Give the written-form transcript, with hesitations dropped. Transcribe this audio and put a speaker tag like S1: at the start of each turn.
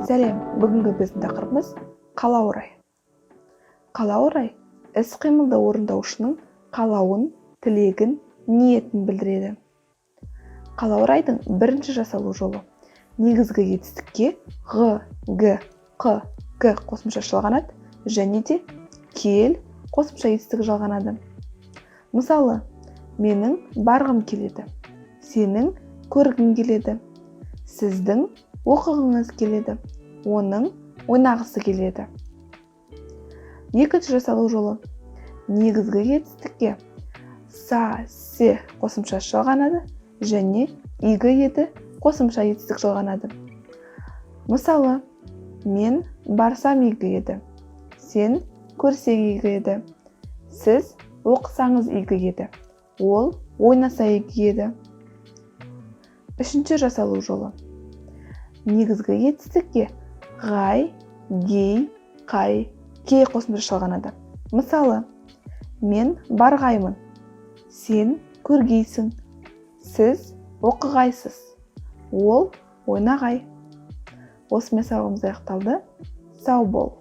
S1: Сәлем, бүгінгі біздің тақырыбымыз қалау рай. Қалау рай іс-қимылды орындаушының қалауын, тілегін, ниетін білдіреді. Қалау райдың бірінші жасалу жолы негізгі етістікке Г, Г, Қ, К қосымша жалғанады және де кел қосымша етістігі жалғанады. Мысалы, менің барғым келеді, сенің көргің келеді, сіздің оқығыңыз келеді, оның ойнағысы келеді. Екінші жасалу жолы негізгі етістікке са, се қосымша жалғанады және игі еді қосымша етістік жалғанады. Мысалы, мен барсам игі еді, сен көрсең игі еді, сіз оқысаңыз игі еді, ол ойнаса игі еді. Үшінші жасалу жолы негізгі етістікке ғай, гей, қай, кей қосымша жалғанады. Мысалы, мен барғаймын, сен көргейсің, сіз оқығайсыз, ол ойнағай. Осымен сабағымыз аяқталды. Сау бол.